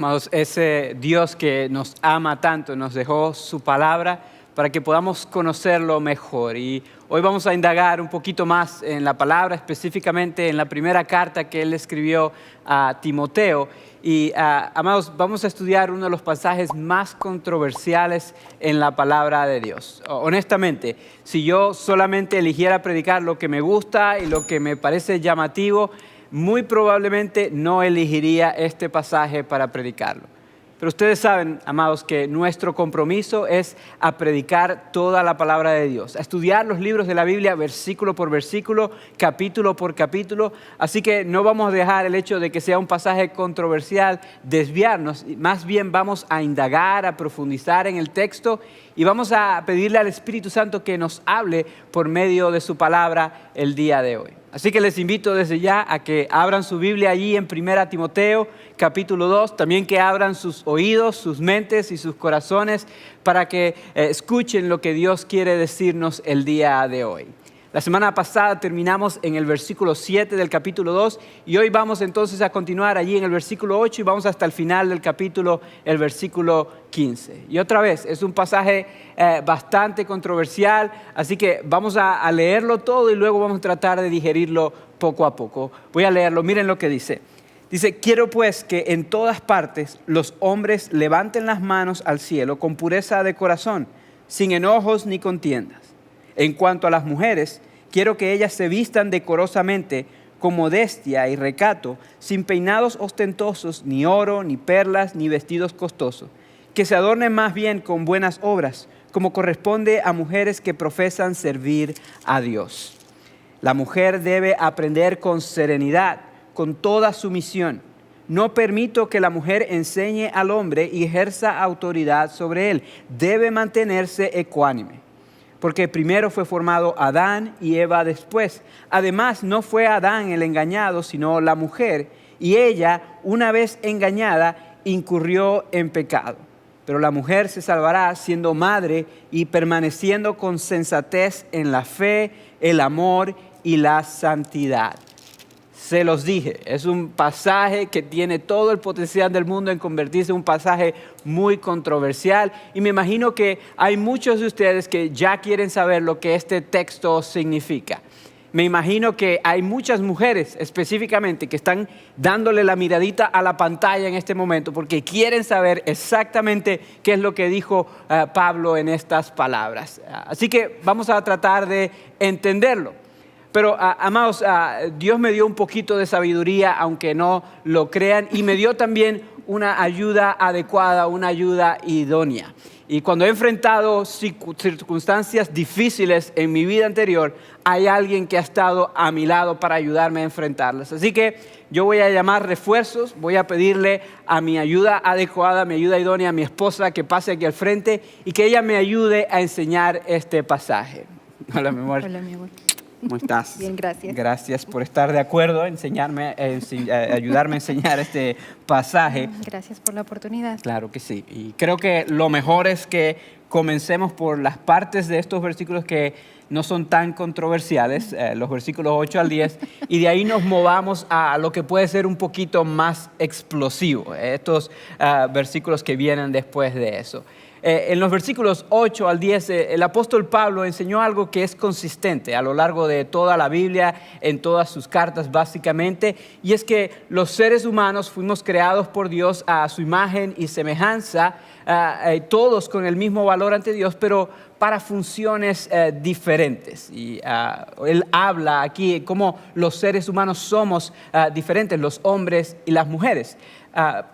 Amados, ese Dios que nos ama tanto, nos dejó su palabra para que podamos conocerlo mejor. Y hoy vamos a indagar un poquito más en la palabra, específicamente en la primera carta que él escribió a Timoteo. Y, amados, vamos a estudiar uno de los pasajes más controversiales en la palabra de Dios. Honestamente, si yo solamente eligiera predicar lo que me gusta y lo que me parece llamativo, muy probablemente no elegiría este pasaje para predicarlo. Pero ustedes saben, amados, que nuestro compromiso es a predicar toda la palabra de Dios, a estudiar los libros de la Biblia versículo por versículo, capítulo por capítulo. Así que no vamos a dejar el hecho de que sea un pasaje controversial desviarnos. Más bien vamos a indagar, a profundizar en el texto y vamos a pedirle al Espíritu Santo que nos hable por medio de su palabra el día de hoy. Así que les invito desde ya a que abran su Biblia allí en 1 Timoteo, capítulo 2. También que abran sus oídos, sus mentes y sus corazones para que escuchen lo que Dios quiere decirnos el día de hoy. La semana pasada terminamos en el versículo 7 del capítulo 2 y hoy vamos entonces a continuar allí en el versículo 8 y vamos hasta el final del capítulo, el versículo 15. Y otra vez, es un pasaje bastante controversial, así que vamos a leerlo todo y luego vamos a tratar de digerirlo poco a poco. Voy a leerlo, miren lo que dice. Dice, quiero pues que en todas partes los hombres levanten las manos al cielo con pureza de corazón, sin enojos ni contiendas. En cuanto a las mujeres, quiero que ellas se vistan decorosamente con modestia y recato, sin peinados ostentosos, ni oro, ni perlas, ni vestidos costosos. Que se adornen más bien con buenas obras, como corresponde a mujeres que profesan servir a Dios. La mujer debe aprender con serenidad, con toda sumisión. No permito que la mujer enseñe al hombre y ejerza autoridad sobre él. Debe mantenerse ecuánime. Porque primero fue formado Adán y Eva después. Además, no fue Adán el engañado, sino la mujer. Y ella, una vez engañada, incurrió en pecado. Pero la mujer se salvará siendo madre y permaneciendo con sensatez en la fe, el amor y la santidad. Se los dije, es un pasaje que tiene todo el potencial del mundo en convertirse en un pasaje muy controversial. Y me imagino que hay muchos de ustedes que ya quieren saber lo que este texto significa. Me imagino que hay muchas mujeres específicamente que están dándole la miradita a la pantalla en este momento porque quieren saber exactamente qué es lo que dijo Pablo en estas palabras. Así que vamos a tratar de entenderlo. Pero, amados, Dios me dio un poquito de sabiduría, aunque no lo crean, y me dio también una ayuda adecuada, una ayuda idónea. Y cuando he enfrentado circunstancias difíciles en mi vida anterior, hay alguien que ha estado a mi lado para ayudarme a enfrentarlas. Así que yo voy a llamar refuerzos, voy a pedirle a mi ayuda adecuada, mi ayuda idónea, a mi esposa que pase aquí al frente y que ella me ayude a enseñar este pasaje. Hola, mi amor. Hola, mi amor. ¿Cómo estás? Bien, gracias. Gracias por estar de acuerdo, ayudarme a enseñar este pasaje. Gracias por la oportunidad. Claro que sí. Y creo que lo mejor es que comencemos por las partes de estos versículos que no son tan controversiales, los versículos 8 al 10, y de ahí nos movamos a lo que puede ser un poquito más explosivo, estos versículos que vienen después de eso. En los versículos 8 al 10, el apóstol Pablo enseñó algo que es consistente a lo largo de toda la Biblia, en todas sus cartas básicamente, y es que los seres humanos fuimos creados por Dios a su imagen y semejanza, todos con el mismo valor ante Dios, pero para funciones diferentes. Y él habla aquí cómo los seres humanos somos diferentes, los hombres y las mujeres.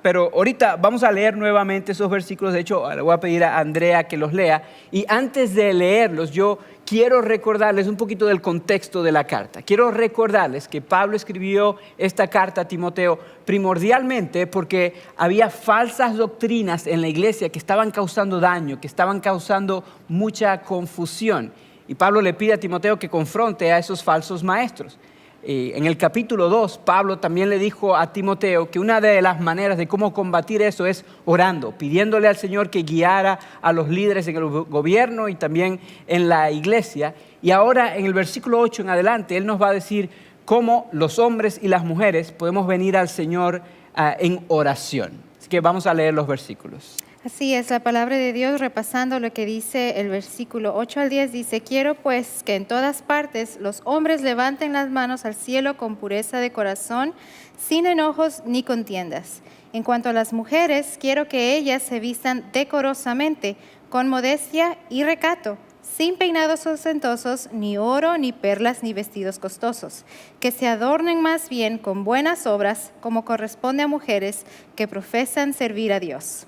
Pero ahorita vamos a leer nuevamente esos versículos. De hecho, le voy a pedir a Andrea que los lea. Y antes de leerlos, yo quiero recordarles un poquito del contexto de la carta. Quiero recordarles que Pablo escribió esta carta a Timoteo primordialmente porque había falsas doctrinas en la iglesia que estaban causando daño, que estaban causando mucha confusión. Y Pablo le pide a Timoteo que confronte a esos falsos maestros. En el capítulo 2, Pablo también le dijo a Timoteo que una de las maneras de cómo combatir eso es orando, pidiéndole al Señor que guiara a los líderes en el gobierno y también en la iglesia. Y ahora en el versículo 8 en adelante, él nos va a decir cómo los hombres y las mujeres podemos venir al Señor en oración. Así que vamos a leer los versículos. Así es, la palabra de Dios, repasando lo que dice el versículo 8 al 10, dice: quiero pues que en todas partes los hombres levanten las manos al cielo con pureza de corazón, sin enojos ni contiendas. En cuanto a las mujeres, quiero que ellas se vistan decorosamente, con modestia y recato, sin peinados ostentosos, ni oro, ni perlas, ni vestidos costosos, que se adornen más bien con buenas obras, como corresponde a mujeres que profesan servir a Dios.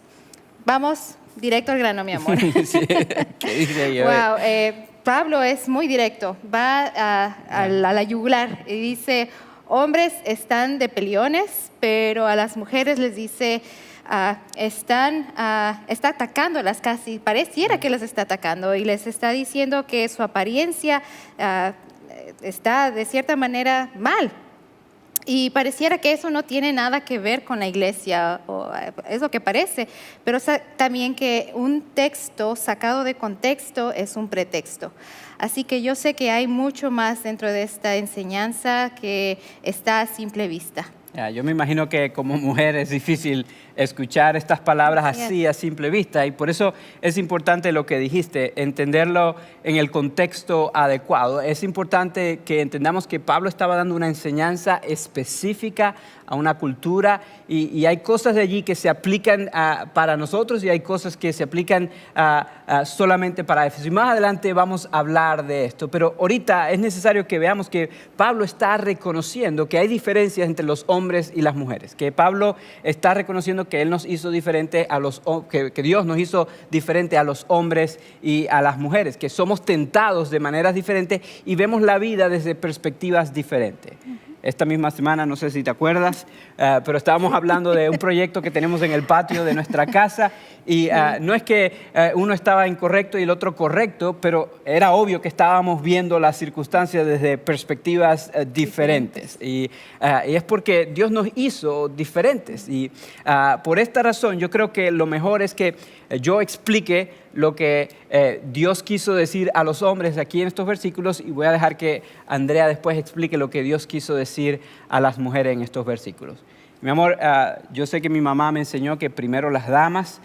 Vamos directo al grano, mi amor. Sí, ¿qué dice ahí? Wow, Pablo es muy directo, va a la yugular y dice: hombres están de peliones, pero a las mujeres les dice, está atacándolas casi, pareciera que las está atacando y les está diciendo que su apariencia está de cierta manera mal. Y pareciera que eso no tiene nada que ver con la iglesia, o es lo que parece, pero también que un texto sacado de contexto es un pretexto. Así que yo sé que hay mucho más dentro de esta enseñanza que está a simple vista. Yo me imagino que como mujer es difícil escuchar estas palabras así a simple vista, y por eso es importante lo que dijiste, entenderlo en el contexto adecuado. Es importante que entendamos que Pablo estaba dando una enseñanza específica a una cultura, y hay cosas de allí que se aplican para nosotros, y hay cosas que se aplican solamente para Éfeso. Y más adelante vamos a hablar de esto, pero ahorita es necesario que veamos que Pablo está reconociendo que hay diferencias entre los hombres y las mujeres, que Pablo está reconociendo que él nos hizo diferente que Dios nos hizo diferente a los hombres y a las mujeres, que somos tentados de maneras diferentes y vemos la vida desde perspectivas diferentes. Esta misma semana, no sé si te acuerdas, pero estábamos hablando de un proyecto que tenemos en el patio de nuestra casa, y no es que uno estaba incorrecto y el otro correcto, pero era obvio que estábamos viendo las circunstancias desde perspectivas diferentes, y es porque Dios nos hizo diferentes, y por esta razón yo creo que lo mejor es que yo explique lo que Dios quiso decir a los hombres aquí en estos versículos, y voy a dejar que Andrea después explique lo que Dios quiso decir a las mujeres en estos versículos. Mi amor, yo sé que mi mamá me enseñó que primero las damas,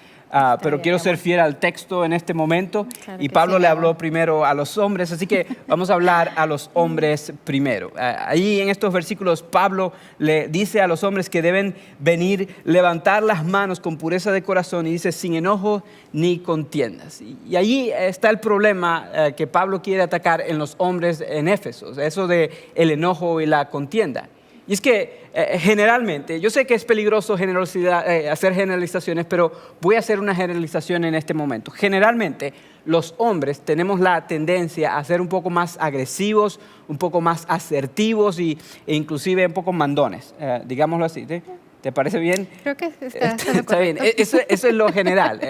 pero quiero ser fiel al texto en este momento, y Pablo le habló primero a los hombres, así que vamos a hablar a los hombres primero. Ahí en estos versículos Pablo le dice a los hombres que deben venir, levantar las manos con pureza de corazón, y dice: sin enojo ni contiendas. Y allí está el problema que Pablo quiere atacar en los hombres en Éfeso, eso de el enojo y la contienda. Y es que generalmente, yo sé que es peligroso hacer generalizaciones, pero voy a hacer una generalización en este momento. Generalmente los hombres tenemos la tendencia a ser un poco más agresivos, un poco más asertivos e inclusive un poco mandones, digámoslo así, ¿sí? ¿Te parece bien? Creo que está bien. Eso es lo general,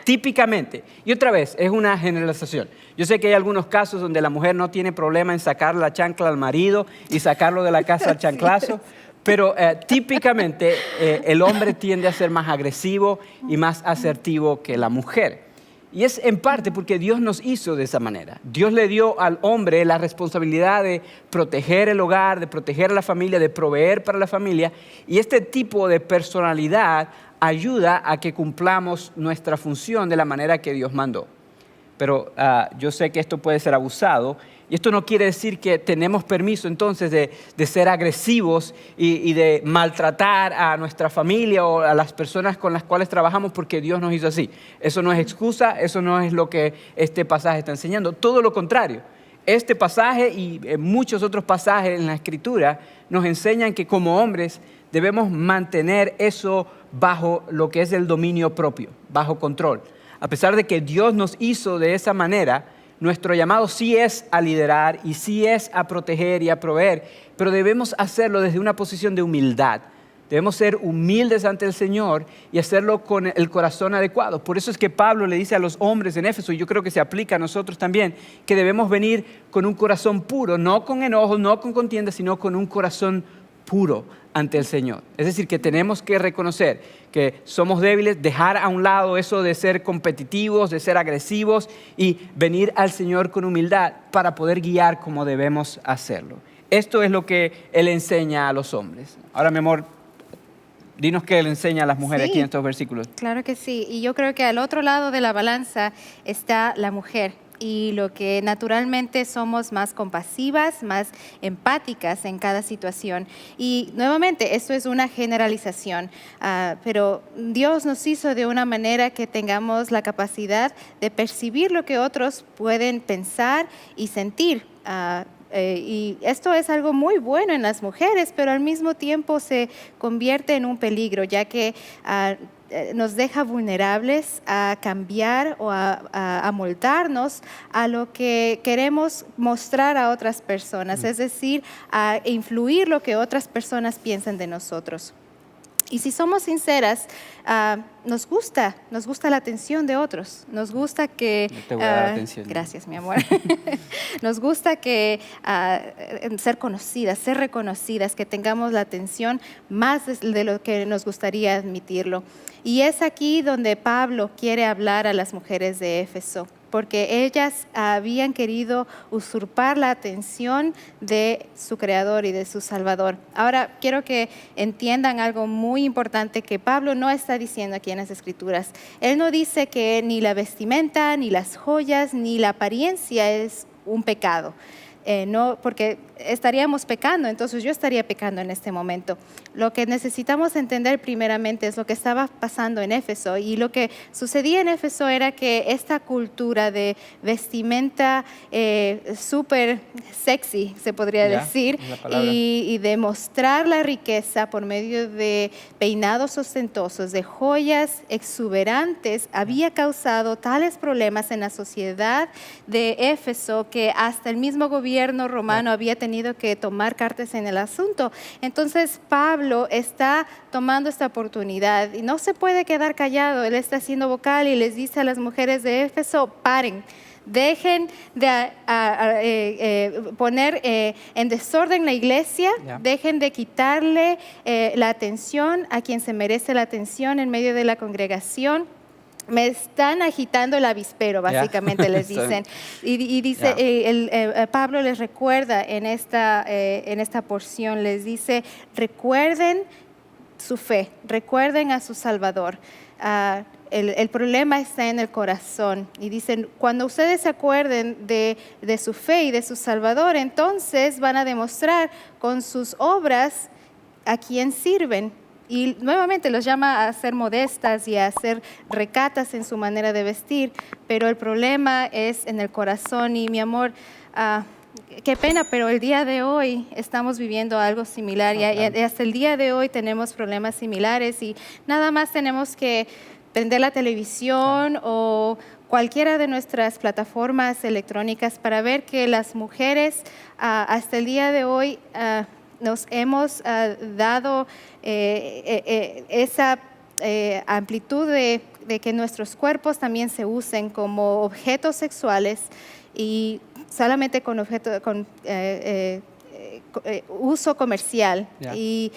típicamente. Y otra vez, es una generalización. Yo sé que hay algunos casos donde la mujer no tiene problema en sacar la chancla al marido y sacarlo de la casa al chanclazo, pero típicamente el hombre tiende a ser más agresivo y más asertivo que la mujer. Y es en parte porque Dios nos hizo de esa manera. Dios le dio al hombre la responsabilidad de proteger el hogar, de proteger a la familia, de proveer para la familia. Y este tipo de personalidad ayuda a que cumplamos nuestra función de la manera que Dios mandó. Pero yo sé que esto puede ser abusado. Y esto no quiere decir que tenemos permiso entonces de ser agresivos y de maltratar a nuestra familia o a las personas con las cuales trabajamos, porque Dios nos hizo así. Eso no es excusa, eso no es lo que este pasaje está enseñando. Todo lo contrario. Este pasaje y muchos otros pasajes en la Escritura nos enseñan que como hombres debemos mantener eso bajo lo que es el dominio propio, bajo control. A pesar de que Dios nos hizo de esa manera, nuestro llamado sí es a liderar y sí es a proteger y a proveer, pero debemos hacerlo desde una posición de humildad. Debemos ser humildes ante el Señor y hacerlo con el corazón adecuado. Por eso es que Pablo le dice a los hombres en Éfeso, y yo creo que se aplica a nosotros también, que debemos venir con un corazón puro, no con enojo, no con contienda, sino con un corazón puro ante el Señor. Es decir, que tenemos que reconocer que somos débiles, dejar a un lado eso de ser competitivos, de ser agresivos, y venir al Señor con humildad para poder guiar como debemos hacerlo. Esto es lo que Él enseña a los hombres. Ahora, mi amor, Dinos qué le enseña a las mujeres Sí. aquí en estos versículos. Claro que sí. Y yo creo que al otro lado de la balanza está la mujer. Y lo que naturalmente somos más compasivas, más empáticas en cada situación. Y nuevamente, esto es una generalización, pero Dios nos hizo de una manera que tengamos la capacidad de percibir lo que otros pueden pensar y sentir. Y esto es algo muy bueno en las mujeres, pero al mismo tiempo se convierte en un peligro, ya que nos deja vulnerables a cambiar o a amoldarnos a lo que queremos mostrar a otras personas, es decir, a influir lo que otras personas piensan de nosotros. Y si somos sinceras, nos gusta la atención de otros. Nos gusta que... Yo te voy a dar atención. Gracias, mi amor. Nos gusta que ser conocidas, ser reconocidas, que tengamos la atención más de lo que nos gustaría admitirlo. Y es aquí donde Pablo quiere hablar a las mujeres de Éfeso, porque ellas habían querido usurpar la atención de su Creador y de su Salvador. Ahora, quiero que entiendan algo muy importante que Pablo no está diciendo aquí en las Escrituras. Él no dice que ni la vestimenta, ni las joyas, ni la apariencia es un pecado. No, porque estaríamos pecando, entonces yo estaría pecando en este momento. Lo que necesitamos entender primeramente es lo que estaba pasando en Éfeso, y lo que sucedía en Éfeso era que esta cultura de vestimenta súper sexy, se podría decir, y de mostrar la riqueza por medio de peinados ostentosos, de joyas exuberantes, había causado tales problemas en la sociedad de Éfeso que hasta el mismo gobierno romano había tenido que tomar cartas en el asunto. Entonces Pablo está tomando esta oportunidad y no se puede quedar callado. Él está siendo vocal y les dice a las mujeres de Éfeso: paren, dejen de poner en desorden la iglesia, dejen de quitarle la atención a quien se merece la atención en medio de la congregación. Me están agitando el avispero, básicamente les dicen. Y dice, Pablo les recuerda en esta porción, les dice: recuerden su fe, recuerden a su Salvador. El problema está en el corazón. Y dicen, cuando ustedes se acuerden de su fe y de su Salvador, entonces van a demostrar con sus obras a quién sirven. Y nuevamente los llama a ser modestas y a ser recatas en su manera de vestir, pero el problema es en el corazón. Y mi amor, qué pena, pero el día de hoy estamos viviendo algo similar, y hasta el día de hoy tenemos problemas similares, y nada más tenemos que prender la televisión o cualquiera de nuestras plataformas electrónicas para ver que las mujeres hasta el día de hoy nos hemos dado esa amplitud de que nuestros cuerpos también se usen como objetos sexuales, y solamente con uso comercial. Y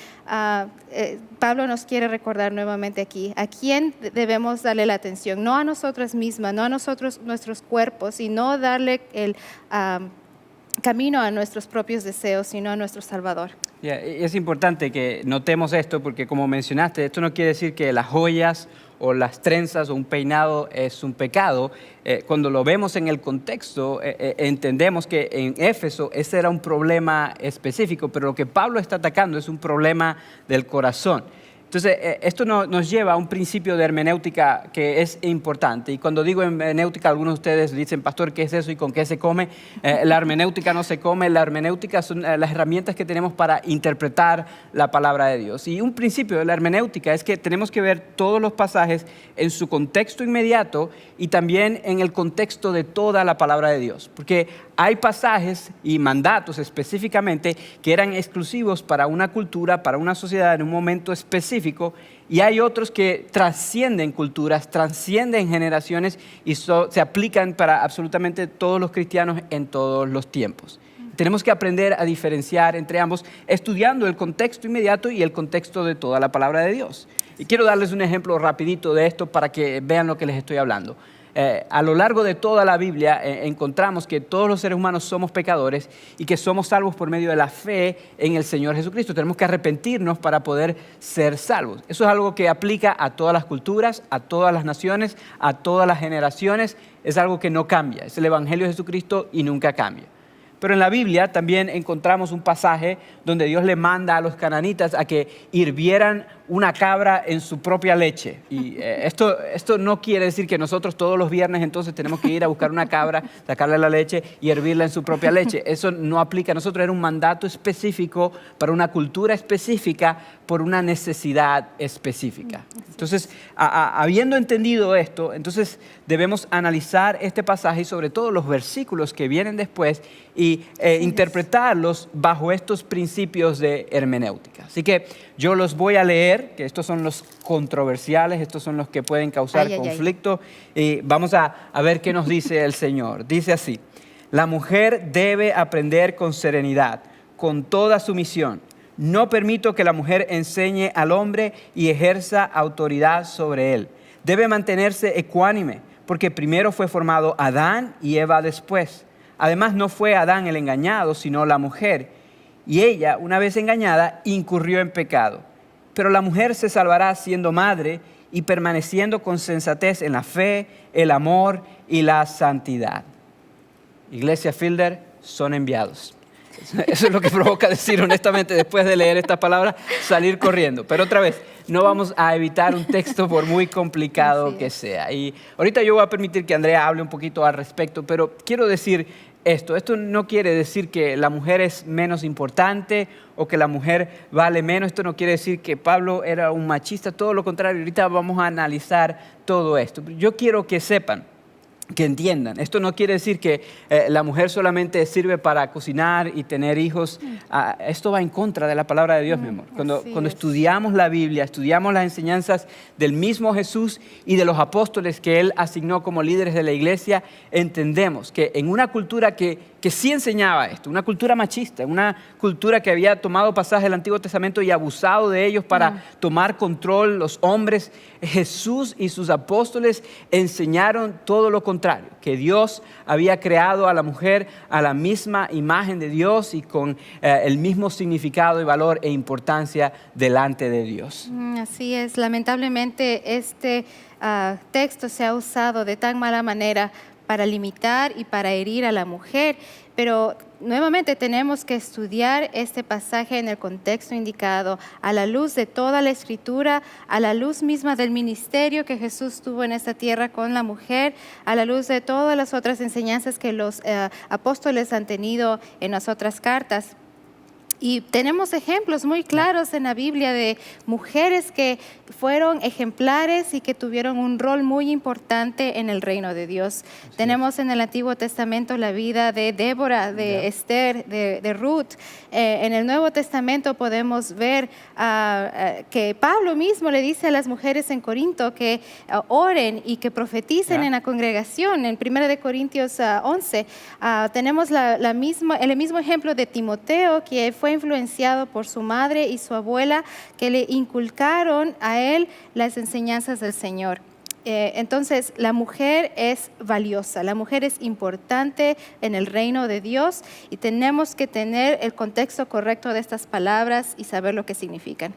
Pablo nos quiere recordar nuevamente aquí a quién debemos darle la atención, no a nosotras mismas, no a nosotros, nuestros cuerpos, y no darle el camino a nuestros propios deseos, sino a nuestro Salvador. Es importante que notemos esto, porque como mencionaste, esto no quiere decir que las joyas o las trenzas o un peinado es un pecado. Cuando lo vemos en el contexto, entendemos que en Éfeso ese era un problema específico, pero lo que Pablo está atacando es un problema del corazón. Entonces, esto nos lleva a un principio de hermenéutica que es importante. Y cuando digo hermenéutica, algunos de ustedes dicen: pastor, ¿qué es eso y con qué se come? La hermenéutica no se come. La hermenéutica son las herramientas que tenemos para interpretar la palabra de Dios. Y un principio de la hermenéutica es que tenemos que ver todos los pasajes en su contexto inmediato y también en el contexto de toda la palabra de Dios. Porque hay pasajes y mandatos específicamente que eran exclusivos para una cultura, para una sociedad en un momento específico, y hay otros que trascienden culturas, trascienden generaciones y se aplican para absolutamente todos los cristianos en todos los tiempos. Tenemos que aprender a diferenciar entre ambos, estudiando el contexto inmediato y el contexto de toda la palabra de Dios. Y quiero darles un ejemplo rapidito de esto para que vean lo que les estoy hablando. a lo largo de toda la Biblia encontramos que todos los seres humanos somos pecadores y que somos salvos por medio de la fe en el Señor Jesucristo. Tenemos que arrepentirnos para poder ser salvos. Eso es algo que aplica a todas las culturas, a todas las naciones, a todas las generaciones. Es algo que no cambia. Es el Evangelio de Jesucristo y nunca cambia. Pero en la Biblia también encontramos un pasaje donde Dios le manda a los cananitas a que hirvieran una cabra en su propia leche. Y esto no quiere decir que nosotros todos los viernes entonces tenemos que ir a buscar una cabra, sacarle la leche y hervirla en su propia leche. Eso no aplica a nosotros, era un mandato específico para una cultura específica por una necesidad específica. Entonces, habiendo entendido esto, entonces debemos analizar este pasaje y sobre todo los versículos que vienen después y interpretarlos bajo estos principios de hermenéutica. Así que yo los voy a leer, que estos son los controversiales, estos son los que pueden causar conflicto. Y vamos a ver qué nos dice el Señor. Dice así: la mujer debe aprender con serenidad, con toda sumisión. No permito que la mujer enseñe al hombre y ejerza autoridad sobre él. Debe mantenerse ecuánime, porque primero fue formado Adán y Eva después. Además, no fue Adán el engañado, sino la mujer. Y ella, una vez engañada, incurrió en pecado. Pero la mujer se salvará siendo madre y permaneciendo con sensatez en la fe, el amor y la santidad. Iglesia Fielder, son enviados. Eso es lo que provoca decir honestamente después de leer estas palabras, salir corriendo. Pero otra vez, no vamos a evitar un texto por muy complicado que sea. Y ahorita yo voy a permitir que Andrea hable un poquito al respecto, pero quiero decir esto. Esto no quiere decir que la mujer es menos importante o que la mujer vale menos. Esto no quiere decir que Pablo era un machista, todo lo contrario. Ahorita vamos a analizar todo esto. Yo quiero que sepan, que entiendan. Esto no quiere decir que la mujer solamente sirve para cocinar y tener hijos. Esto va en contra de la palabra de Dios, mi amor. Cuando estudiamos la Biblia, estudiamos las enseñanzas del mismo Jesús y de los apóstoles que Él asignó como líderes de la iglesia, entendemos que en una cultura que sí enseñaba esto, una cultura machista, una cultura que había tomado pasajes del Antiguo Testamento y abusado de ellos para tomar control los hombres, Jesús y sus apóstoles enseñaron todo lo contrario, que Dios había creado a la mujer a la misma imagen de Dios y con el mismo significado y valor e importancia delante de Dios. Así es, lamentablemente este texto se ha usado de tan mala manera para limitar y para herir a la mujer, pero nuevamente tenemos que estudiar este pasaje en el contexto indicado, a la luz de toda la Escritura, a la luz misma del ministerio que Jesús tuvo en esta tierra con la mujer, a la luz de todas las otras enseñanzas que los apóstoles han tenido en las otras cartas. Y tenemos ejemplos muy claros en la Biblia de mujeres que fueron ejemplares y que tuvieron un rol muy importante en el reino de Dios. Tenemos en el Antiguo Testamento la vida de Débora, de Esther, de Ruth. En el Nuevo Testamento podemos ver que Pablo mismo le dice a las mujeres en Corinto que oren y que profeticen en la congregación. En 1 Corintios 11 tenemos el mismo ejemplo de Timoteo, que fue influenciado por su madre y su abuela, que le inculcaron a él las enseñanzas del Señor. Entonces, la mujer es valiosa, la mujer es importante en el reino de Dios y tenemos que tener el contexto correcto de estas palabras y saber lo que significan.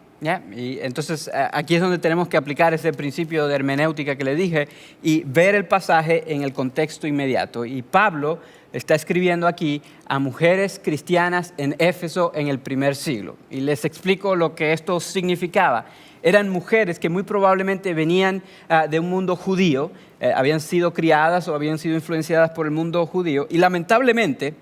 Y entonces aquí es donde tenemos que aplicar ese principio de hermenéutica que le dije y ver el pasaje en el contexto inmediato. Y Pablo está escribiendo aquí a mujeres cristianas en Éfeso en el primer siglo. Y les explico lo que esto significaba. Eran mujeres que muy probablemente venían de un mundo judío, habían sido criadas o habían sido influenciadas por el mundo judío. Y lamentablemente,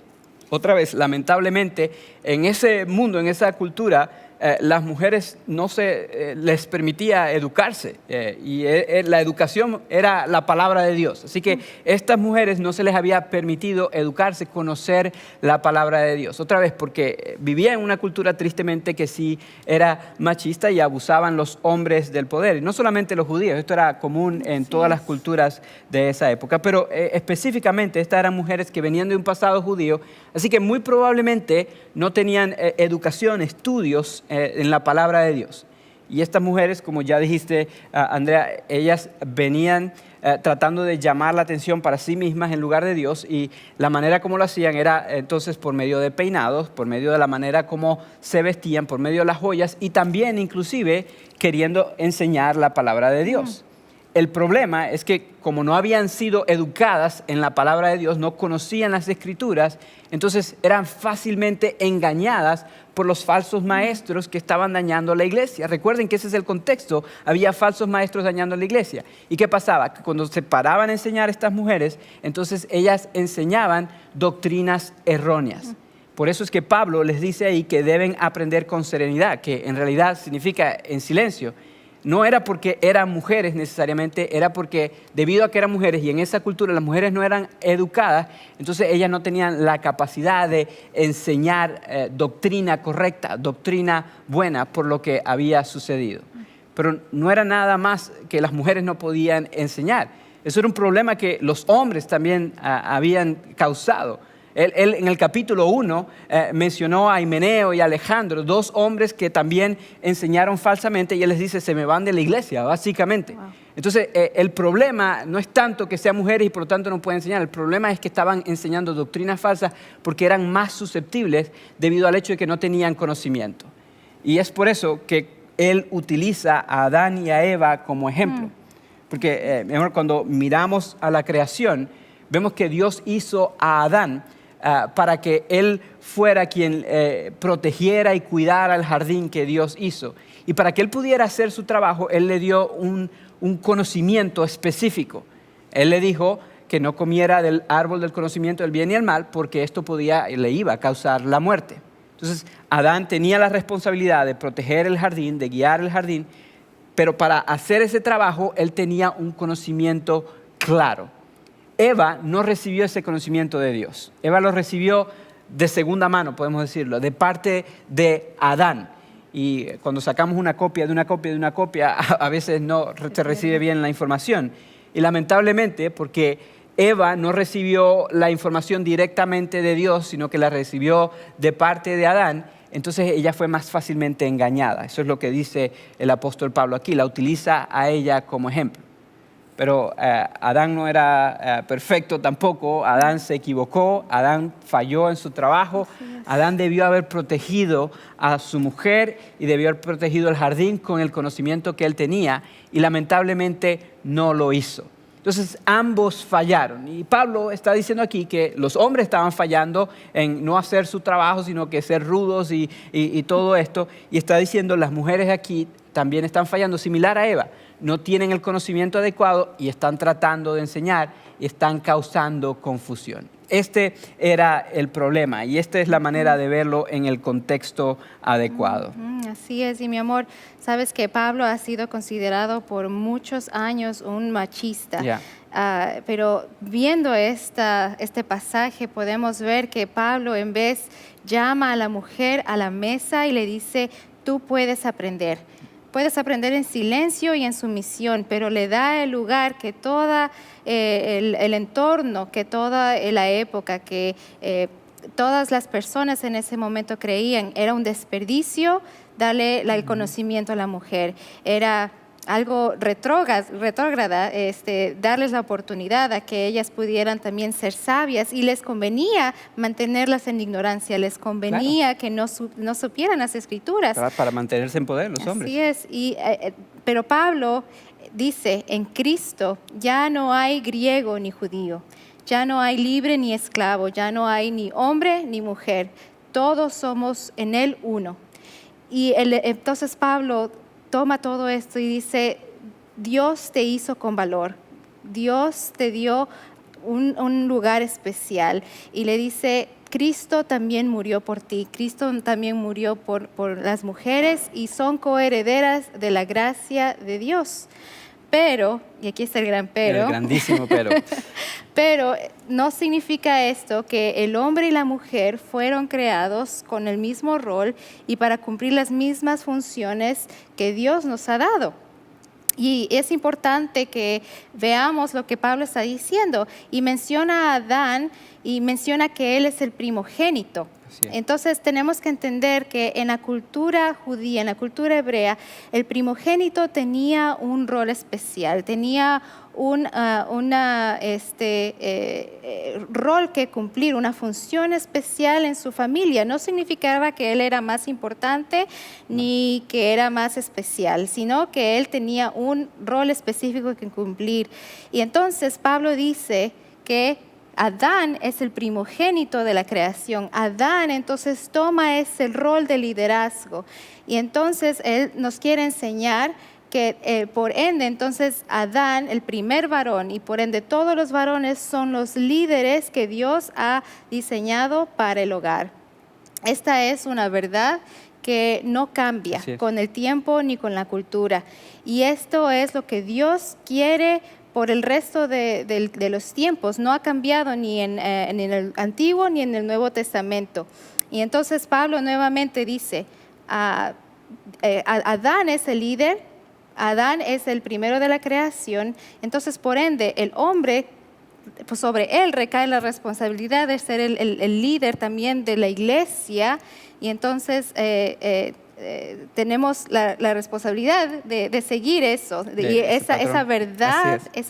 otra vez, lamentablemente, en ese mundo, en esa cultura, las mujeres no se les permitía educarse y la educación era la palabra de Dios. Así que estas mujeres no se les había permitido educarse, conocer la palabra de Dios. Otra vez, porque vivían en una cultura tristemente que sí era machista y abusaban los hombres del poder. Y no solamente los judíos, esto era común en todas las culturas de esa época, pero específicamente estas eran mujeres que venían de un pasado judío, así que muy probablemente no tenían educación, estudios en la palabra de Dios. Y estas mujeres, como ya dijiste, Andrea, ellas venían tratando de llamar la atención para sí mismas en lugar de Dios, y la manera como lo hacían era entonces por medio de peinados, por medio de la manera como se vestían, por medio de las joyas y también inclusive queriendo enseñar la palabra de Dios. El problema es que como no habían sido educadas en la palabra de Dios, no conocían las Escrituras, entonces eran fácilmente engañadas por los falsos maestros que estaban dañando la iglesia. Recuerden que ese es el contexto, había falsos maestros dañando la iglesia. ¿Y qué pasaba? Que cuando se paraban a enseñar a estas mujeres, entonces ellas enseñaban doctrinas erróneas. Por eso es que Pablo les dice ahí que deben aprender con serenidad, que en realidad significa en silencio. No era porque eran mujeres necesariamente, era porque debido a que eran mujeres y en esa cultura las mujeres no eran educadas, entonces ellas no tenían la capacidad de enseñar doctrina correcta, doctrina buena por lo que había sucedido. Pero no era nada más que las mujeres no podían enseñar. Eso era un problema que los hombres también habían causado. Él en el capítulo 1 mencionó a Himeneo y a Alejandro, dos hombres que también enseñaron falsamente, y él les dice, se me van de la iglesia, básicamente. Wow. Entonces, el problema no es tanto que sean mujeres y por lo tanto no pueden enseñar, el problema es que estaban enseñando doctrinas falsas porque eran más susceptibles debido al hecho de que no tenían conocimiento. Y es por eso que él utiliza a Adán y a Eva como ejemplo. Porque cuando miramos a la creación, vemos que Dios hizo a Adán para que él fuera quien protegiera y cuidara el jardín que Dios hizo. Y para que él pudiera hacer su trabajo, él le dio un conocimiento específico. Él le dijo que no comiera del árbol del conocimiento del bien y el mal, porque esto le iba a causar la muerte. Entonces, Adán tenía la responsabilidad de proteger el jardín, de guiar el jardín, pero para hacer ese trabajo, él tenía un conocimiento claro. Eva no recibió ese conocimiento de Dios. Eva lo recibió de segunda mano, podemos decirlo, de parte de Adán. Y cuando sacamos una copia de una copia de una copia, a veces no se recibe bien la información. Y lamentablemente, porque Eva no recibió la información directamente de Dios, sino que la recibió de parte de Adán, entonces ella fue más fácilmente engañada. Eso es lo que dice el apóstol Pablo aquí, la utiliza a ella como ejemplo. Pero Adán no era perfecto tampoco, Adán se equivocó, Adán falló en su trabajo, Adán debió haber protegido a su mujer y debió haber protegido el jardín con el conocimiento que él tenía y lamentablemente no lo hizo. Entonces ambos fallaron y Pablo está diciendo aquí que los hombres estaban fallando en no hacer su trabajo, sino que ser rudos y todo esto, y está diciendo las mujeres aquí también están fallando, similar a Eva. No tienen el conocimiento adecuado y están tratando de enseñar y están causando confusión. Este era el problema y esta es la manera de verlo en el contexto adecuado. Así es, y mi amor, sabes que Pablo ha sido considerado por muchos años un machista. Yeah. Pero viendo este pasaje podemos ver que Pablo en vez llama a la mujer a la mesa y le dice, tú puedes aprender. Puedes aprender en silencio y en sumisión, pero le da el lugar que todo el entorno, que toda la época, que todas las personas en ese momento creían era un desperdicio darle el conocimiento a la mujer. Era algo retrógrada, darles la oportunidad a que ellas pudieran también ser sabias y les convenía mantenerlas en ignorancia, les convenía que no supieran las escrituras. Para mantenerse en poder los hombres. Así es, pero Pablo dice, en Cristo ya no hay griego ni judío, ya no hay libre ni esclavo, ya no hay ni hombre ni mujer, todos somos en Él uno. Y entonces Pablo toma todo esto y dice, Dios te hizo con valor, Dios te dio un lugar especial y le dice, Cristo también murió por ti, Cristo también murió por las mujeres y son coherederas de la gracia de Dios. Pero, y aquí está el gran pero. El grandísimo pero. Pero no significa esto que el hombre y la mujer fueron creados con el mismo rol y para cumplir las mismas funciones que Dios nos ha dado. Y es importante que veamos lo que Pablo está diciendo. Y menciona a Adán y menciona que él es el primogénito. Así es. Entonces tenemos que entender que en la cultura judía, en la cultura hebrea, el primogénito tenía un rol especial, tenía un rol que cumplir, una función especial en su familia. No significaba que él era más importante ni que era más especial, sino que él tenía un rol específico que cumplir. Y entonces Pablo dice que Adán es el primogénito de la creación. Adán entonces toma ese rol de liderazgo. Y entonces él nos quiere enseñar que por ende, entonces Adán, el primer varón, y por ende todos los varones son los líderes que Dios ha diseñado para el hogar. Esta es una verdad que no cambia con el tiempo ni con la cultura. Y esto es lo que Dios quiere por el resto de los tiempos. No ha cambiado ni en el Antiguo ni en el Nuevo Testamento. Y entonces Pablo nuevamente dice, Adán es el líder, Adán es el primero de la creación, entonces por ende el hombre, pues sobre él recae la responsabilidad de ser el líder también de la iglesia, y entonces tenemos la responsabilidad de seguir eso, y esa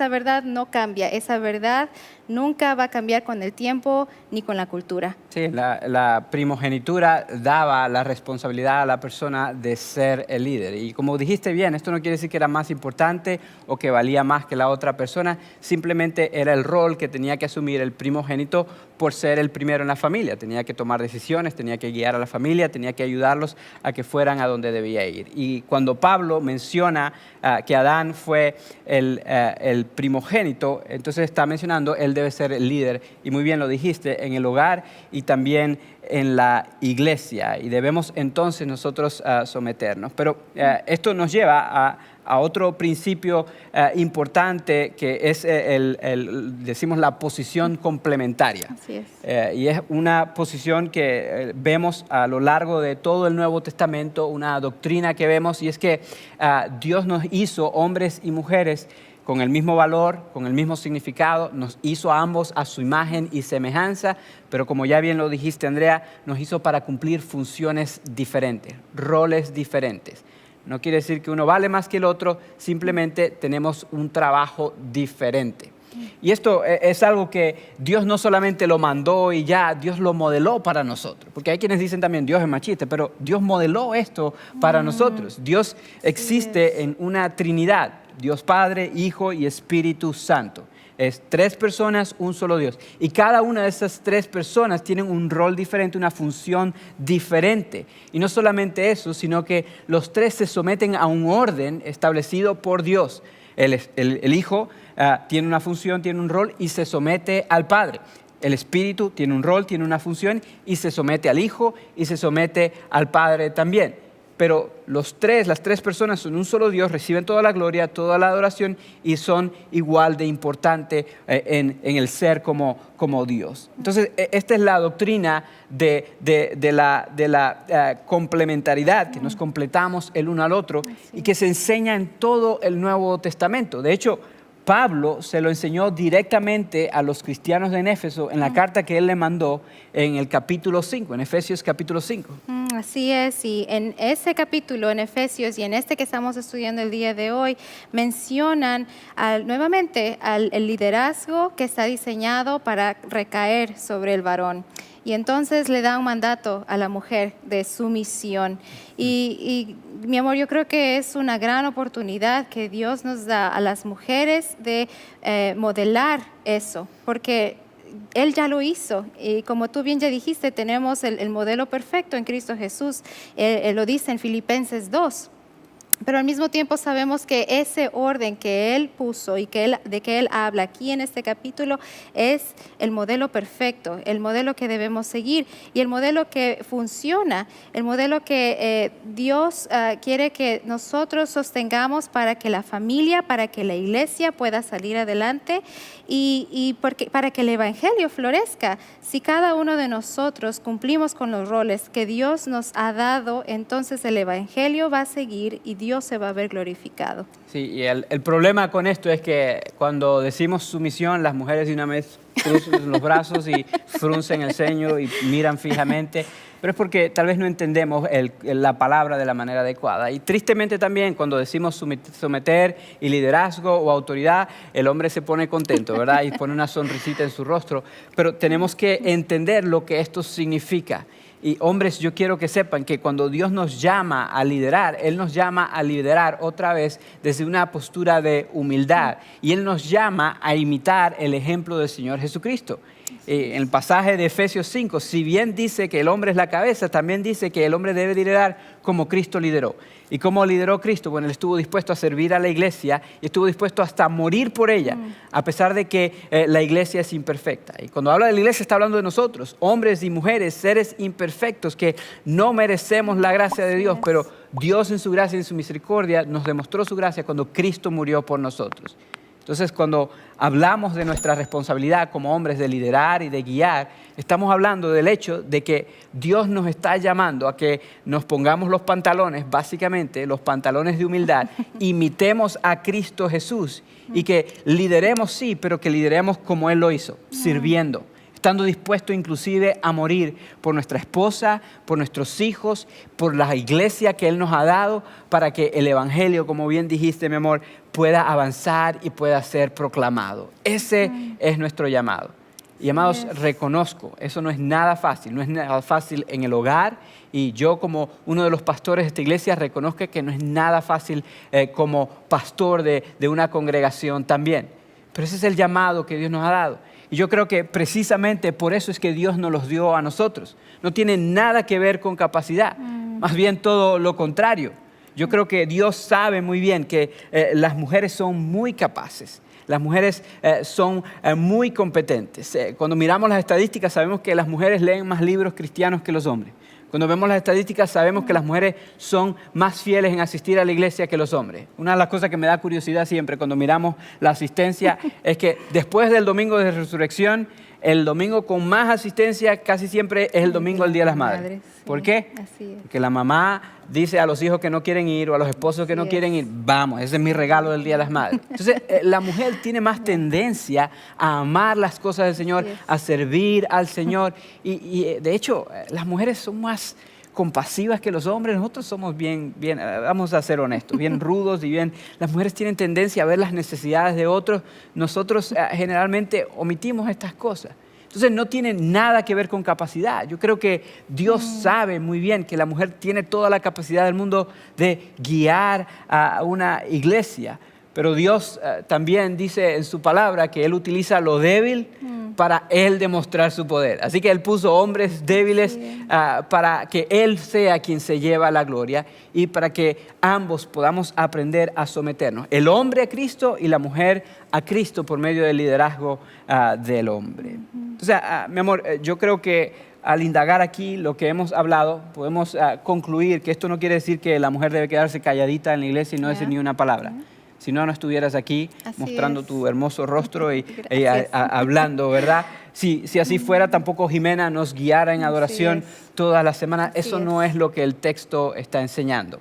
verdad no cambia, esa verdad nunca va a cambiar con el tiempo ni con la cultura. Sí, la primogenitura daba la responsabilidad a la persona de ser el líder. Y como dijiste bien, esto no quiere decir que era más importante o que valía más que la otra persona, simplemente era el rol que tenía que asumir el primogénito por ser el primero en la familia. Tenía que tomar decisiones, tenía que guiar a la familia, tenía que ayudarlos a que fueran a donde debía ir. Y cuando Pablo menciona que Adán fue el primogénito, entonces está mencionando él debe ser el líder, y muy bien lo dijiste, en el hogar y también en la iglesia, y debemos entonces nosotros someternos. Pero esto nos lleva a otro principio importante, que es decimos la posición complementaria. Así es. Y es una posición que vemos a lo largo de todo el Nuevo Testamento, una doctrina que vemos, y es que Dios nos hizo hombres y mujeres con el mismo valor, con el mismo significado, nos hizo a ambos a su imagen y semejanza, pero como ya bien lo dijiste, Andrea, nos hizo para cumplir funciones diferentes, roles diferentes. No quiere decir que uno vale más que el otro, simplemente tenemos un trabajo diferente. Y esto es algo que Dios no solamente lo mandó y ya, Dios lo modeló para nosotros. Porque hay quienes dicen también, Dios es machista, pero Dios modeló esto para nosotros. Dios existe en una Trinidad, Dios Padre, Hijo y Espíritu Santo. Es 3 personas, un solo Dios. Y cada una de esas 3 personas tienen un rol diferente, una función diferente. Y no solamente eso, sino que los 3 se someten a un orden establecido por Dios. El Hijo tiene una función, tiene un rol y se somete al Padre. El Espíritu tiene un rol, tiene una función y se somete al Hijo y se somete al Padre también. Pero las 3 personas son un solo Dios, reciben toda la gloria, toda la adoración y son igual de importantes en el ser como Dios. Entonces, esta es la doctrina de la complementariedad, que nos completamos el uno al otro y que se enseña en todo el Nuevo Testamento. De hecho, Pablo se lo enseñó directamente a los cristianos de Éfeso en la carta que él le mandó en el capítulo 5, en Efesios capítulo 5. Así es, y en ese capítulo, en Efesios, y en este que estamos estudiando el día de hoy, mencionan nuevamente el liderazgo que está diseñado para recaer sobre el varón. Y entonces le da un mandato a la mujer de sumisión. Y mi amor, yo creo que es una gran oportunidad que Dios nos da a las mujeres de modelar eso, porque Él ya lo hizo. Y como tú bien ya dijiste, tenemos el modelo perfecto en Cristo Jesús. Él lo dice en Filipenses 2. Pero al mismo tiempo sabemos que ese orden que Él puso y de que Él habla aquí en este capítulo es el modelo perfecto, el modelo que debemos seguir y el modelo que funciona, el modelo que Dios quiere que nosotros sostengamos para que la familia, para que la iglesia pueda salir adelante y para que el evangelio florezca. Si cada uno de nosotros cumplimos con los roles que Dios nos ha dado, entonces el evangelio va a seguir y Dios Dios se va a ver glorificado. Sí, y el problema con esto es que cuando decimos sumisión, las mujeres de una vez cruzan los brazos y fruncen el ceño y miran fijamente, pero es porque tal vez no entendemos la palabra de la manera adecuada. Y tristemente también cuando decimos someter y liderazgo o autoridad, el hombre se pone contento, ¿verdad? Y pone una sonrisita en su rostro, pero tenemos que entender lo que esto significa. Y hombres, yo quiero que sepan que cuando Dios nos llama a liderar, Él nos llama a liderar otra vez desde una postura de humildad. Y Él nos llama a imitar el ejemplo del Señor Jesucristo. En el pasaje de Efesios 5, si bien dice que el hombre es la cabeza, también dice que el hombre debe liderar como Cristo lideró. ¿Y cómo lideró Cristo? Bueno, Él estuvo dispuesto a servir a la iglesia y estuvo dispuesto hasta a morir por ella, a pesar de que la iglesia es imperfecta. Y cuando habla de la iglesia está hablando de nosotros, hombres y mujeres, seres imperfectos que no merecemos la gracia de Dios, pero Dios en su gracia y en su misericordia nos demostró su gracia cuando Cristo murió por nosotros. Entonces, cuando hablamos de nuestra responsabilidad como hombres de liderar y de guiar, estamos hablando del hecho de que Dios nos está llamando a que nos pongamos los pantalones, básicamente los pantalones de humildad, imitemos a Cristo Jesús y que lideremos, sí, pero que lideremos como Él lo hizo, sirviendo, estando dispuesto inclusive a morir por nuestra esposa, por nuestros hijos, por la iglesia que Él nos ha dado, para que el evangelio, como bien dijiste, mi amor, pueda avanzar y pueda ser proclamado. Ese es nuestro llamado. Y amados, reconozco, eso no es nada fácil, no es nada fácil en el hogar, y yo como uno de los pastores de esta iglesia reconozco que no es nada fácil como pastor de una congregación también. Pero ese es el llamado que Dios nos ha dado. Y yo creo que precisamente por eso es que Dios nos los dio a nosotros. No tiene nada que ver con capacidad, más bien todo lo contrario. Yo creo que Dios sabe muy bien que las mujeres son muy capaces. Las mujeres son muy competentes. Cuando miramos las estadísticas sabemos que las mujeres leen más libros cristianos que los hombres. Cuando vemos las estadísticas sabemos que las mujeres son más fieles en asistir a la iglesia que los hombres. Una de las cosas que me da curiosidad siempre cuando miramos la asistencia es que después del domingo de resurrección, el domingo con más asistencia casi siempre es el domingo del Día de las Madres. ¿Por qué? Así es. Porque la mamá dice a los hijos que no quieren ir o a los esposos que no quieren ir, vamos, ese es mi regalo del Día de las Madres. Entonces, la mujer tiene más tendencia a amar las cosas del Señor, a servir al Señor. Y de hecho, las mujeres son más compasivas que los hombres. Nosotros somos bien, vamos a ser honestos, bien rudos y bien. Las mujeres tienen tendencia a ver las necesidades de otros. Nosotros generalmente omitimos estas cosas. Entonces no tiene nada que ver con capacidad. Yo creo que Dios sabe muy bien que la mujer tiene toda la capacidad del mundo de guiar a una iglesia. Pero Dios también dice en su palabra que Él utiliza lo débil para Él demostrar su poder. Así que Él puso hombres débiles para que Él sea quien se lleva la gloria y para que ambos podamos aprender a someternos. El hombre a Cristo y la mujer a Cristo por medio del liderazgo del hombre. O sea, mi amor, yo creo que al indagar aquí lo que hemos hablado, podemos concluir que esto no quiere decir que la mujer debe quedarse calladita en la iglesia y no decir ni una palabra. Si no, no estuvieras aquí mostrando tu hermoso rostro y hablando, ¿verdad? Si así fuera, tampoco Jimena nos guiara en adoración todas las semanas. Eso no es lo que el texto está enseñando.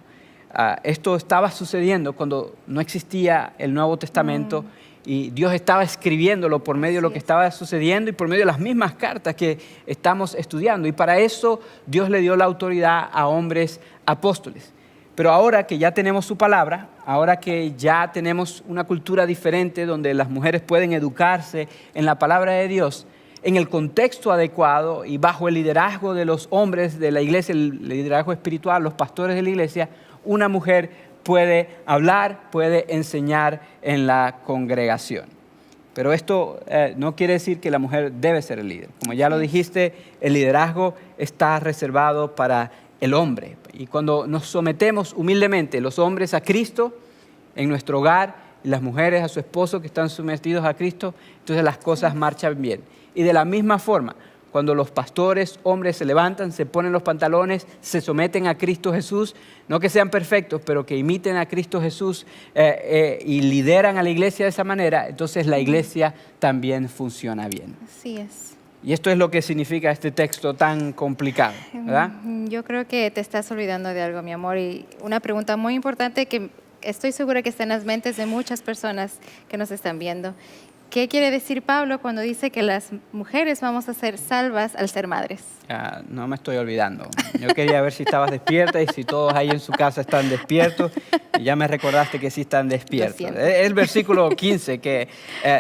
Esto estaba sucediendo cuando no existía el Nuevo Testamento y Dios estaba escribiéndolo por medio de lo que estaba sucediendo y por medio de las mismas cartas que estamos estudiando. Y para eso Dios le dio la autoridad a hombres apóstoles. Pero ahora que ya tenemos su palabra, ahora que ya tenemos una cultura diferente donde las mujeres pueden educarse en la palabra de Dios, en el contexto adecuado y bajo el liderazgo de los hombres de la iglesia, el liderazgo espiritual, los pastores de la iglesia, una mujer puede hablar, puede enseñar en la congregación. Pero esto no quiere decir que la mujer debe ser el líder. Como ya lo dijiste, el liderazgo está reservado para el hombre. Y cuando nos sometemos humildemente los hombres a Cristo en nuestro hogar y las mujeres a su esposo que están sometidos a Cristo, entonces las cosas marchan bien. Y de la misma forma, cuando los pastores, hombres, se levantan, se ponen los pantalones, se someten a Cristo Jesús, no que sean perfectos, pero que imiten a Cristo Jesús y lideran a la iglesia de esa manera, entonces la iglesia también funciona bien. Así es. Y esto es lo que significa este texto tan complicado, ¿verdad? Yo creo que te estás olvidando de algo, mi amor, y una pregunta muy importante que estoy segura que está en las mentes de muchas personas que nos están viendo. ¿Qué quiere decir Pablo cuando dice que las mujeres vamos a ser salvas al ser madres? No me estoy olvidando. Yo quería ver si estabas despierta y si todos ahí en su casa están despiertos. Y ya me recordaste que sí están despiertos. Es el versículo 15 que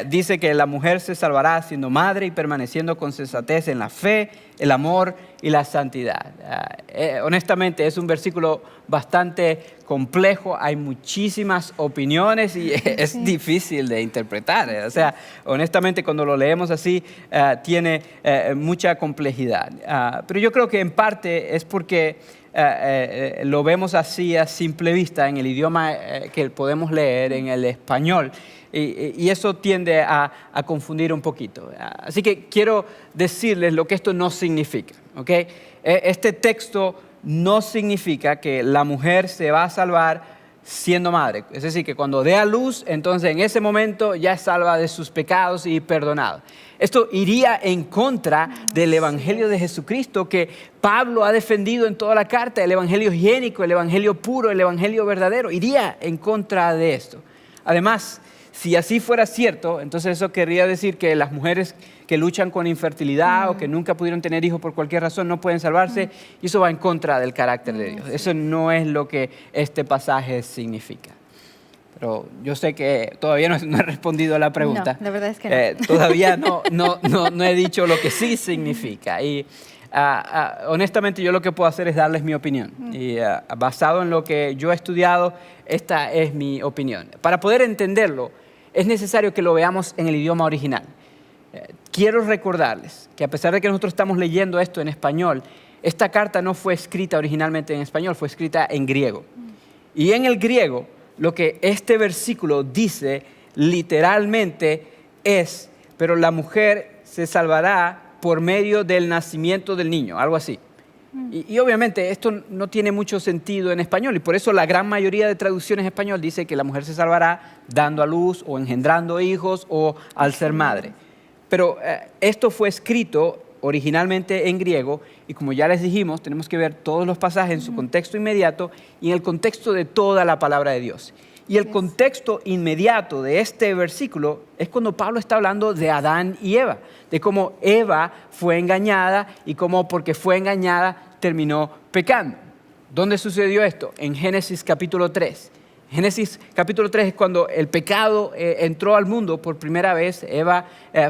dice que la mujer se salvará siendo madre y permaneciendo con sensatez en la fe, el amor y la santidad. Honestamente es un versículo bastante complejo, hay muchísimas opiniones y es difícil de interpretar. O sea, honestamente cuando lo leemos así tiene mucha complejidad. Pero yo creo que en parte es porque lo vemos así a simple vista en el idioma que podemos leer, en el español. Y eso tiende a confundir un poquito. Así que quiero decirles lo que esto no significa, ¿ok? Este texto no significa que la mujer se va a salvar siendo madre. Es decir, que cuando dé a luz, entonces en ese momento ya es salva de sus pecados y perdonado. Esto iría en contra del Evangelio de Jesucristo que Pablo ha defendido en toda la carta, el Evangelio higiénico, el Evangelio puro, el Evangelio verdadero. Iría en contra de esto. Además, si así fuera cierto, entonces eso querría decir que las mujeres que luchan con infertilidad o que nunca pudieron tener hijos por cualquier razón no pueden salvarse, y eso va en contra del carácter de Dios. Eso no es lo que este pasaje significa. Pero yo sé que todavía no he respondido a la pregunta. No, la verdad es que no. Todavía no he dicho lo que sí significa. Y honestamente yo lo que puedo hacer es darles mi opinión. Y basado en lo que yo he estudiado, esta es mi opinión. Para poder entenderlo, es necesario que lo veamos en el idioma original. Quiero recordarles que a pesar de que nosotros estamos leyendo esto en español, esta carta no fue escrita originalmente en español, fue escrita en griego. Y en el griego, lo que este versículo dice literalmente es: pero la mujer se salvará por medio del nacimiento del niño, algo así. Y obviamente esto no tiene mucho sentido en español, y por eso la gran mayoría de traducciones en español dice que la mujer se salvará dando a luz o engendrando hijos o al ser madre. Pero esto fue escrito originalmente en griego, y como ya les dijimos, tenemos que ver todos los pasajes en su contexto inmediato y en el contexto de toda la palabra de Dios. Y el contexto inmediato de este versículo es cuando Pablo está hablando de Adán y Eva, de cómo Eva fue engañada y cómo porque fue engañada terminó pecando. ¿Dónde sucedió esto? En Génesis capítulo 3. Génesis capítulo 3 es cuando el pecado entró al mundo por primera vez. Eva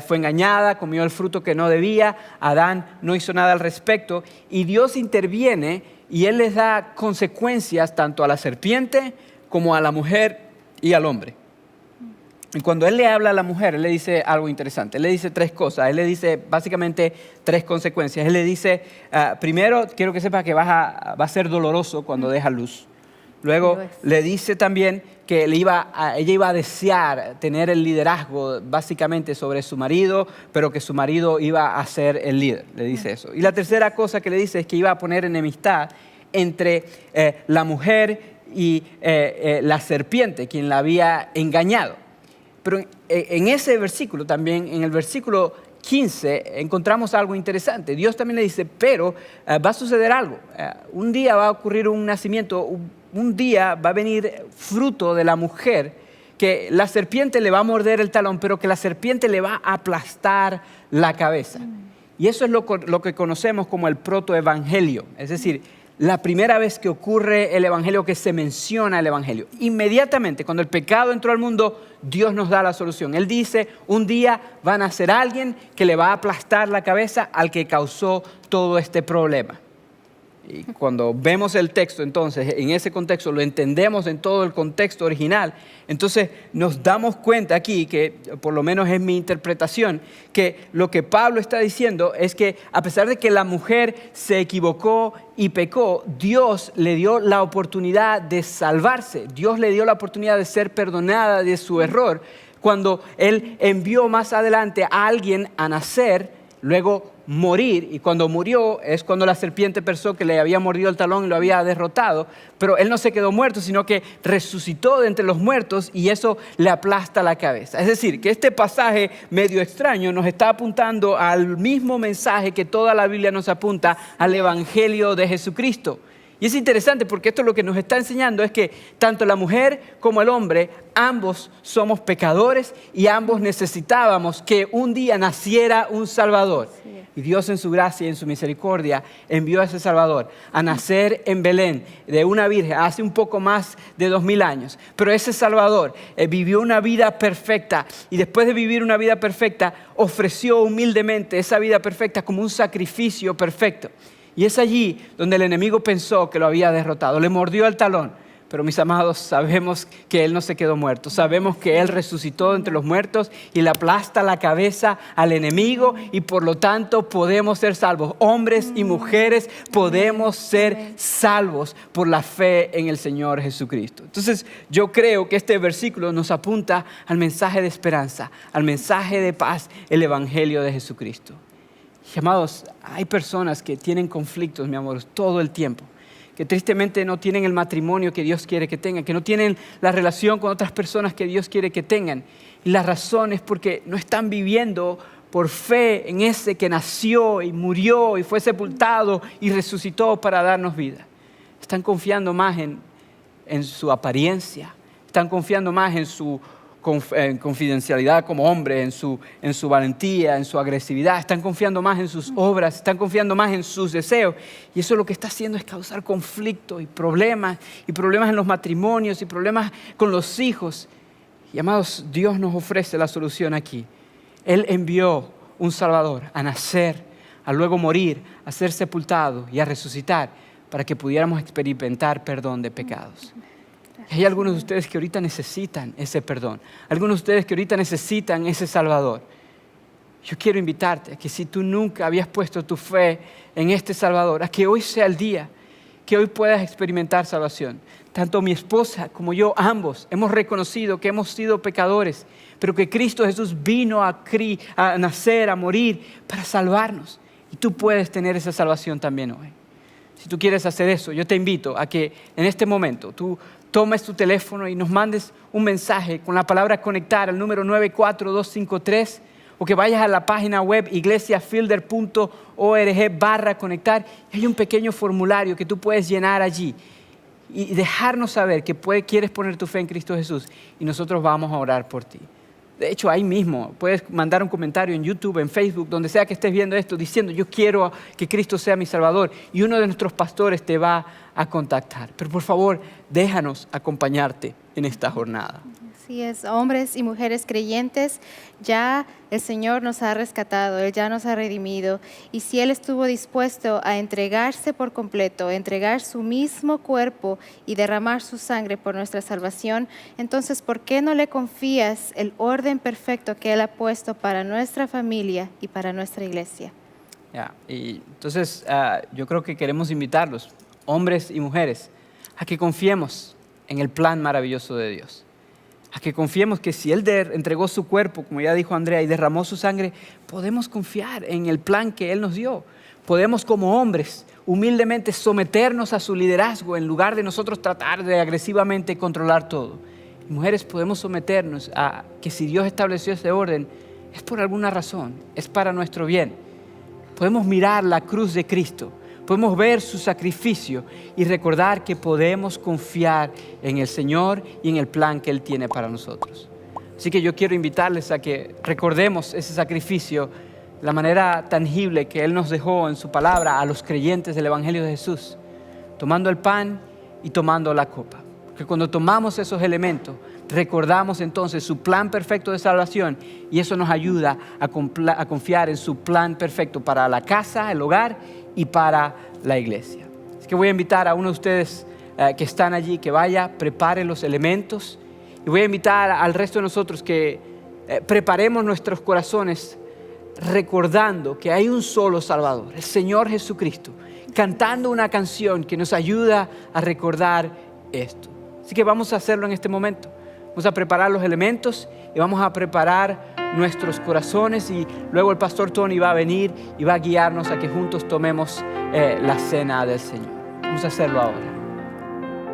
fue engañada, comió el fruto que no debía, Adán no hizo nada al respecto, y Dios interviene y Él les da consecuencias tanto a la serpiente como a la mujer y al hombre. Y cuando Él le habla a la mujer, Él le dice algo interesante. Él le dice tres cosas. Él le dice básicamente tres consecuencias. Él le dice, primero, quiero que sepas que va a ser doloroso cuando deja luz. Luego le dice también que ella iba a desear tener el liderazgo básicamente sobre su marido, pero que su marido iba a ser el líder. Le dice eso. Y la tercera cosa que le dice es que iba a poner enemistad entre la mujer y la serpiente, quien la había engañado. Pero en ese versículo también, en el versículo 15, encontramos algo interesante. Dios también le dice, pero va a suceder algo. Un día va a ocurrir un nacimiento, un día va a venir fruto de la mujer, que la serpiente le va a morder el talón, pero que la serpiente le va a aplastar la cabeza. Y eso es lo que conocemos como el protoevangelio, es decir, la primera vez que ocurre el evangelio, que se menciona el evangelio. Inmediatamente, cuando el pecado entró al mundo, Dios nos da la solución. Él dice, un día va a nacer alguien que le va a aplastar la cabeza al que causó todo este problema. Y cuando vemos el texto, entonces, en ese contexto, lo entendemos en todo el contexto original, entonces nos damos cuenta aquí, que por lo menos es mi interpretación, que lo que Pablo está diciendo es que a pesar de que la mujer se equivocó y pecó, Dios le dio la oportunidad de salvarse. Dios le dio la oportunidad de ser perdonada de su error cuando Él envió más adelante a alguien a nacer luego morir, y cuando murió es cuando la serpiente pensó que le había mordido el talón y lo había derrotado, pero él no se quedó muerto, sino que resucitó de entre los muertos y eso le aplasta la cabeza. Es decir, que este pasaje medio extraño nos está apuntando al mismo mensaje que toda la Biblia nos apunta, al Evangelio de Jesucristo. Y es interesante porque esto lo que nos está enseñando es que tanto la mujer como el hombre, ambos somos pecadores y ambos necesitábamos que un día naciera un Salvador. Y Dios en su gracia y en su misericordia envió a ese Salvador a nacer en Belén de una virgen hace un poco más de 2000 años. Pero ese Salvador vivió una vida perfecta y después de vivir una vida perfecta ofreció humildemente esa vida perfecta como un sacrificio perfecto. Y es allí donde el enemigo pensó que lo había derrotado, le mordió el talón. Pero mis amados, sabemos que Él no se quedó muerto. Sabemos que Él resucitó entre los muertos y le aplasta la cabeza al enemigo y por lo tanto podemos ser salvos. Hombres y mujeres podemos ser salvos por la fe en el Señor Jesucristo. Entonces yo creo que este versículo nos apunta al mensaje de esperanza, al mensaje de paz, el Evangelio de Jesucristo. Y amados, hay personas que tienen conflictos, mi amor, todo el tiempo, que tristemente no tienen el matrimonio que Dios quiere que tengan, que no tienen la relación con otras personas que Dios quiere que tengan. Y la razón es porque no están viviendo por fe en ese que nació y murió y fue sepultado y resucitó para darnos vida. Están confiando más en su apariencia, están confiando más en su confidencialidad como hombre, en su valentía, en su agresividad, están confiando más en sus obras, están confiando más en sus deseos y eso lo que está haciendo es causar conflicto y problemas en los matrimonios y problemas con los hijos. Y amados, Dios nos ofrece la solución aquí. Él envió un Salvador a nacer, a luego morir, a ser sepultado y a resucitar para que pudiéramos experimentar perdón de pecados. Hay algunos de ustedes que ahorita necesitan ese perdón. Algunos de ustedes que ahorita necesitan ese Salvador. Yo quiero invitarte a que si tú nunca habías puesto tu fe en este Salvador, a que hoy sea el día, que hoy puedas experimentar salvación. Tanto mi esposa como yo, ambos, hemos reconocido que hemos sido pecadores, pero que Cristo Jesús vino a nacer, a morir, para salvarnos. Y tú puedes tener esa salvación también hoy. Si tú quieres hacer eso, yo te invito a que en este momento tú tomes tu teléfono y nos mandes un mensaje con la palabra conectar al número 94253 o que vayas a la página web iglesiafielder.org/conectar. Hay un pequeño formulario que tú puedes llenar allí y dejarnos saber que quieres poner tu fe en Cristo Jesús y nosotros vamos a orar por ti. De hecho, ahí mismo puedes mandar un comentario en YouTube, en Facebook, donde sea que estés viendo esto, diciendo yo quiero que Cristo sea mi Salvador y uno de nuestros pastores te va a contactar. Pero por favor, déjanos acompañarte en esta jornada. Así es, hombres y mujeres creyentes, ya el Señor nos ha rescatado, Él ya nos ha redimido. Y si Él estuvo dispuesto a entregarse por completo, entregar su mismo cuerpo y derramar su sangre por nuestra salvación, entonces, ¿por qué no le confías el orden perfecto que Él ha puesto para nuestra familia y para nuestra iglesia? Y entonces, yo creo que queremos invitarlos, hombres y mujeres, a que confiemos en el plan maravilloso de Dios. A que confiemos que si Él entregó su cuerpo, como ya dijo Andrea, y derramó su sangre, podemos confiar en el plan que Él nos dio. Podemos como hombres humildemente someternos a su liderazgo en lugar de nosotros tratar de agresivamente controlar todo. Y mujeres, podemos someternos a que si Dios estableció ese orden, es por alguna razón, es para nuestro bien. Podemos mirar la cruz de Cristo. Podemos ver su sacrificio y recordar que podemos confiar en el Señor y en el plan que Él tiene para nosotros. Así que yo quiero invitarles a que recordemos ese sacrificio, la manera tangible que Él nos dejó en su palabra a los creyentes del Evangelio de Jesús, tomando el pan y tomando la copa. Porque cuando tomamos esos elementos, recordamos entonces su plan perfecto de salvación y eso nos ayuda a confiar en su plan perfecto para la casa, el hogar y para la iglesia. Así que voy a invitar a uno de ustedes que están allí, que vaya, prepare los elementos y voy a invitar al resto de nosotros que preparemos nuestros corazones recordando que hay un solo Salvador, el Señor Jesucristo, cantando una canción que nos ayuda a recordar esto. Así que vamos a hacerlo en este momento. Vamos a preparar los elementos y vamos a preparar nuestros corazones y luego el pastor Tony va a venir y va a guiarnos a que juntos tomemos la cena del Señor. Vamos a hacerlo ahora.